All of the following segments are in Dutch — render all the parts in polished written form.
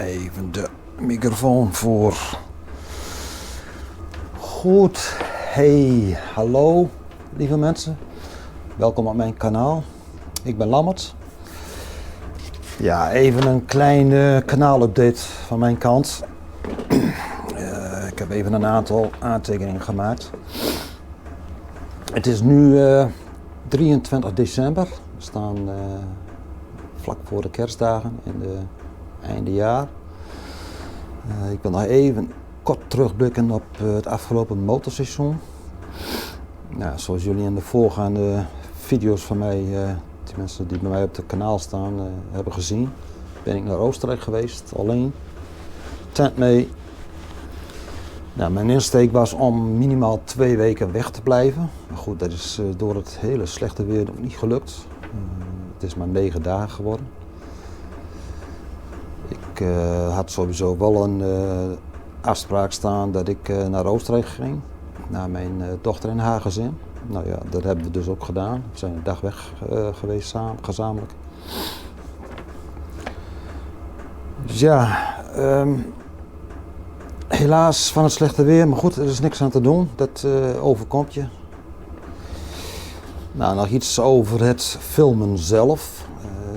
Even de microfoon voor. Goed, hey, hallo lieve mensen. Welkom op mijn kanaal. Ik ben Lammert. Ja, even een kleine kanaalupdate van mijn kant. Ik heb even een aantal aantekeningen gemaakt. Het is nu 23 december. We staan vlak voor de kerstdagen in de eindejaar. Ik wil nog even kort terugblikken op het afgelopen motorseizoen. Nou, zoals jullie in de voorgaande video's van mij, die mensen die bij mij op het kanaal staan, hebben gezien, ben ik naar Oostenrijk geweest, alleen. Tent mee. Nou, mijn insteek was om minimaal 2 weken weg te blijven. Maar goed, dat is door het hele slechte weer nog niet gelukt. Het is maar 9 dagen geworden. Ik had sowieso wel een afspraak staan dat ik naar Oostenrijk ging. Naar mijn dochter en haar gezin. Nou ja, dat hebben we dus ook gedaan. We zijn een dag weg geweest samen, gezamenlijk. Dus ja, helaas van het slechte weer, maar goed, er is niks aan te doen. Dat overkomt je. Nou, nog iets over het filmen zelf.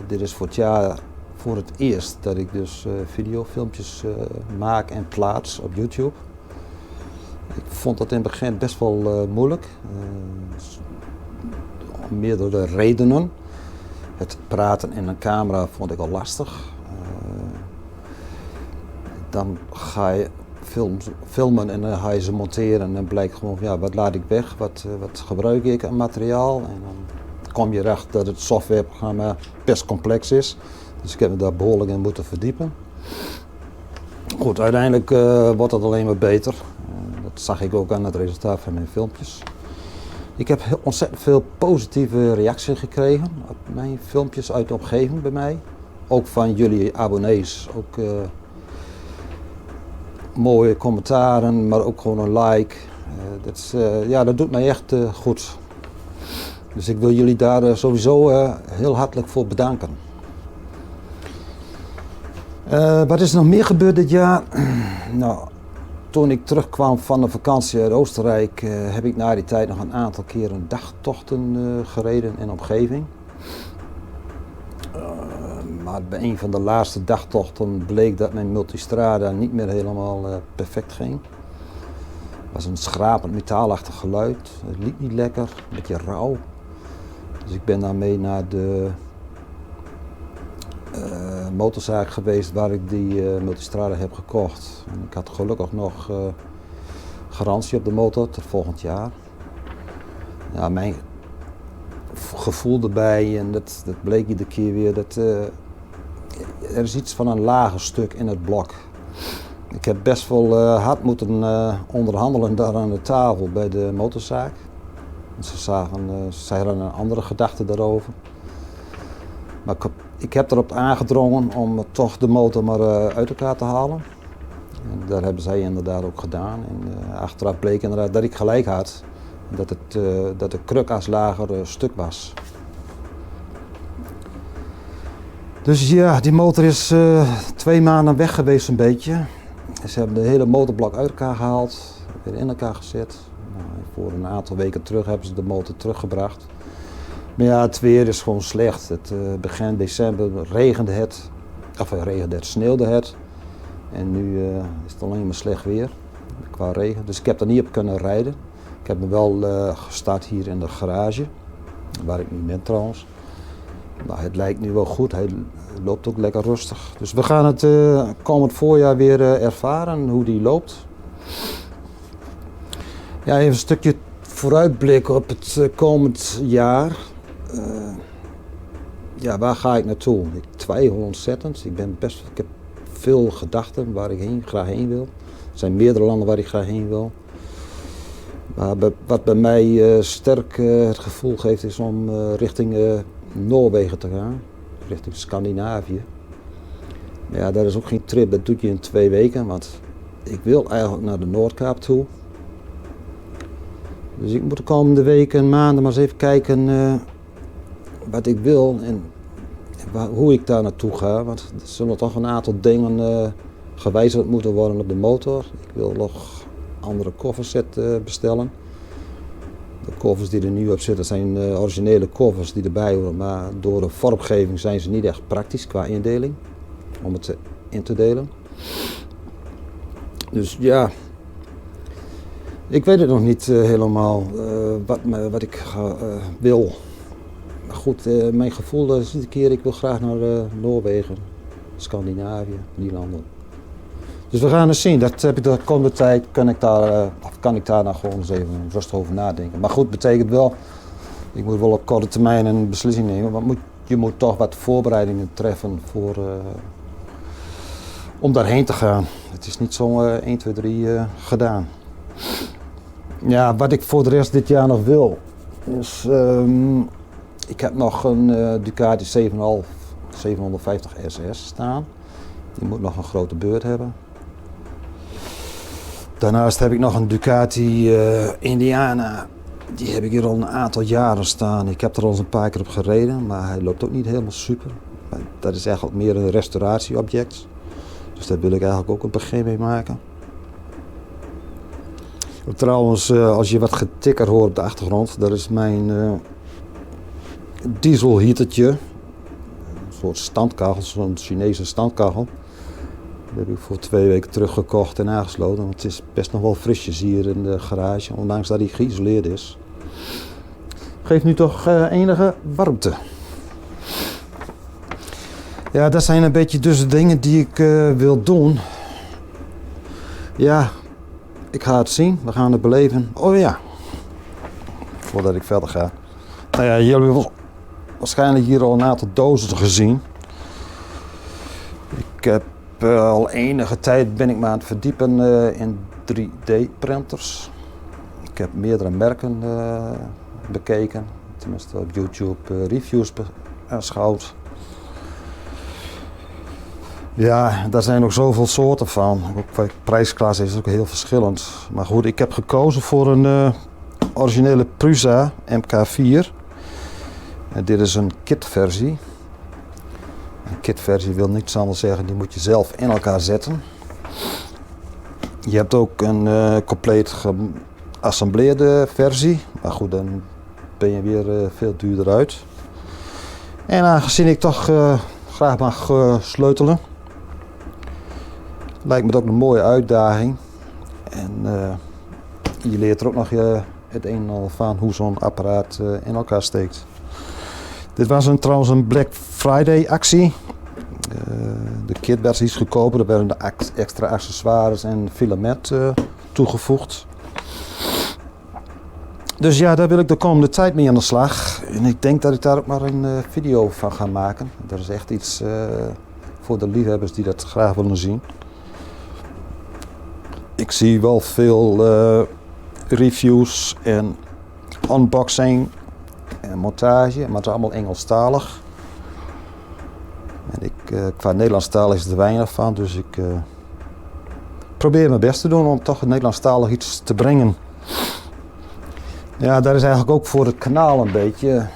Dit is voor het jaar voor het eerst dat ik dus videofilmpjes maak en plaats op YouTube. Ik vond dat in het begin best wel moeilijk. Om meerdere redenen. Het praten in een camera vond ik al lastig. Dan ga je filmen en dan ga je ze monteren en dan blijkt gewoon van, ja, wat laat ik weg, wat gebruik ik aan materiaal. En dan kom je erachter dat het softwareprogramma best complex is. Dus ik heb me daar behoorlijk in moeten verdiepen. Goed, uiteindelijk wordt het alleen maar beter. Dat zag ik ook aan het resultaat van mijn filmpjes. Ik heb ontzettend veel positieve reacties gekregen op mijn filmpjes uit de omgeving bij mij. Ook van jullie abonnees. Ook mooie commentaren, maar ook gewoon een like. Dat doet mij echt goed. Dus ik wil jullie daar sowieso heel hartelijk voor bedanken. Wat is er nog meer gebeurd dit jaar? Nou, toen ik terugkwam van de vakantie uit Oostenrijk heb ik na die tijd nog een aantal keren dagtochten gereden in de omgeving. Maar bij een van de laatste dagtochten bleek dat mijn multistrada niet meer helemaal perfect ging. Het was een schrapend metaalachtig geluid, het liep niet lekker, een beetje rauw. Dus ik ben daarmee naar de motorzaak geweest waar ik die multistrada heb gekocht. En ik had gelukkig nog garantie op de motor tot volgend jaar. Ja, mijn gevoel erbij, en dat bleek iedere keer weer, dat er is iets van een lager stuk in het blok. Ik heb best wel hard moeten onderhandelen daar aan de tafel bij de motorzaak. Ze hadden een andere gedachte daarover. Maar ik heb erop aangedrongen om toch de motor maar uit elkaar te halen. En dat hebben zij inderdaad ook gedaan. En achteraf bleek inderdaad dat ik gelijk had. Dat de krukas lager stuk was. Dus ja, die motor is 2 maanden weg geweest een beetje. Ze hebben de hele motorblok uit elkaar gehaald, weer in elkaar gezet. Nou, voor een aantal weken terug hebben ze de motor teruggebracht. Maar ja, het weer is gewoon slecht. Begin december sneeuwde het. En nu is het alleen maar slecht weer qua regen. Dus ik heb er niet op kunnen rijden. Ik heb me wel gestart hier in de garage, waar ik nu ben trouwens. Nou, het lijkt nu wel goed, hij loopt ook lekker rustig. Dus we gaan het komend voorjaar weer ervaren hoe die loopt. Ja, even een stukje vooruitblikken op het komend jaar. Waar ga ik naartoe? Ik twijfel ontzettend. Ik heb veel gedachten waar ik graag heen wil. Er zijn meerdere landen waar ik graag heen wil. Maar wat bij mij sterk het gevoel geeft is om richting Noorwegen te gaan. Richting Scandinavië. Maar ja, dat is ook geen trip, dat doe je in 2 weken. Want ik wil eigenlijk naar de Noordkaap toe. Dus ik moet de komende weken en maanden maar eens even kijken wat ik wil. En hoe ik daar naartoe ga, want er zullen toch een aantal dingen gewijzigd moeten worden op de motor. Ik wil nog andere kofferset bestellen. De koffers die er nu op zitten zijn originele koffers die erbij horen, maar door de vormgeving zijn ze niet echt praktisch qua indeling, om het in te delen. Dus ja, ik weet het nog niet helemaal wat ik wil. Maar goed, mijn gevoel is iedere keer, ik wil graag naar Noorwegen, Scandinavië, die landen. Dus we gaan eens zien, dat heb ik de komende tijd, kan ik daar nou gewoon eens even rustig over nadenken. Maar goed, betekent wel, ik moet wel op korte termijn een beslissing nemen, want je moet toch wat voorbereidingen treffen om daarheen te gaan. Het is niet zo 1, 2, 3 gedaan. Ja, wat ik voor de rest dit jaar nog wil, is, ik heb nog een Ducati 7,5 750 SS staan. Die moet nog een grote beurt hebben. Daarnaast heb ik nog een Ducati Indiana. Die heb ik hier al een aantal jaren staan. Ik heb er al eens een paar keer op gereden, maar hij loopt ook niet helemaal super. Maar dat is eigenlijk meer een restauratieobject. Dus daar wil ik eigenlijk ook een begin mee maken. Trouwens, als je wat getikker hoort op de achtergrond, dat is mijn dieselheatertje. Een soort standkachel, zo'n Chinese standkachel. Die heb ik voor 2 weken terug gekocht en aangesloten. Want het is best nog wel frisjes hier in de garage, ondanks dat hij geïsoleerd is. Geeft nu toch enige warmte. Ja, dat zijn een beetje dus de dingen die ik wil doen. Ja, ik ga het zien. We gaan het beleven. Oh ja, voordat ik verder ga. Nou ja, jullie hebben waarschijnlijk hier al een aantal dozen gezien. Ik heb al enige tijd ben ik me aan het verdiepen in 3D-printers. Ik heb meerdere merken bekeken. Tenminste op YouTube reviews aanschouwd. Ja, daar zijn nog zoveel soorten van. Ook qua prijsklasse is het ook heel verschillend. Maar goed, ik heb gekozen voor een originele Prusa MK4. En dit is een kitversie. Een kitversie wil niets anders zeggen, die moet je zelf in elkaar zetten. Je hebt ook een compleet geassembleerde versie. Maar goed, dan ben je weer veel duurder uit. En aangezien ik toch graag mag sleutelen, lijkt me het ook een mooie uitdaging. En je leert er ook nog het een en ander van hoe zo'n apparaat in elkaar steekt. Dit was trouwens een Black Friday actie. De kit werd iets goedkoper, er werden extra accessoires en filament toegevoegd. Dus ja, daar wil ik de komende tijd mee aan de slag. En ik denk dat ik daar ook maar een video van ga maken. Dat is echt iets voor de liefhebbers die dat graag willen zien. Ik zie wel veel reviews en unboxing en montage, maar het is allemaal Engelstalig. En qua Nederlandstalig is er weinig van, dus ik probeer mijn best te doen om toch Nederlandstalig iets te brengen. Ja, dat is eigenlijk ook voor het kanaal een beetje.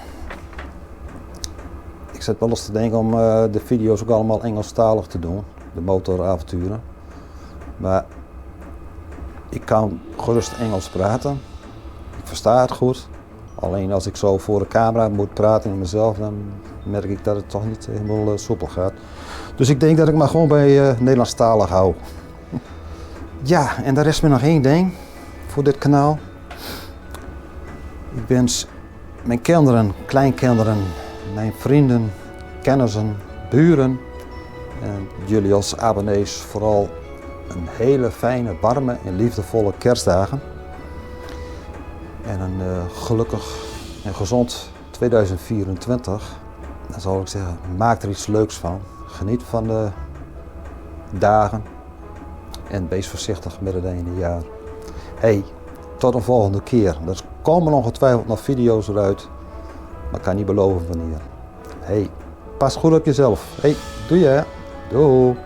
Ik zit wel eens te denken om de video's ook allemaal Engelstalig te doen, de motoravonturen. Maar ik kan gerust Engels praten, ik versta het goed. Alleen als ik zo voor de camera moet praten in mezelf, dan merk ik dat het toch niet helemaal soepel gaat. Dus ik denk dat ik maar gewoon bij Nederlandstalig hou. Ja, en daar is me nog één ding voor dit kanaal. Ik wens mijn kinderen, kleinkinderen, mijn vrienden, kennissen, buren en jullie als abonnees vooral een hele fijne, warme en liefdevolle kerstdagen. En een gelukkig en gezond 2024. Dan zal ik zeggen, maak er iets leuks van. Geniet van de dagen en wees voorzichtig met het ene jaar. Hey, tot een volgende keer. Er komen ongetwijfeld nog video's eruit, maar ik kan niet beloven wanneer. Hey, pas goed op jezelf. Hey, doei hè. Doei.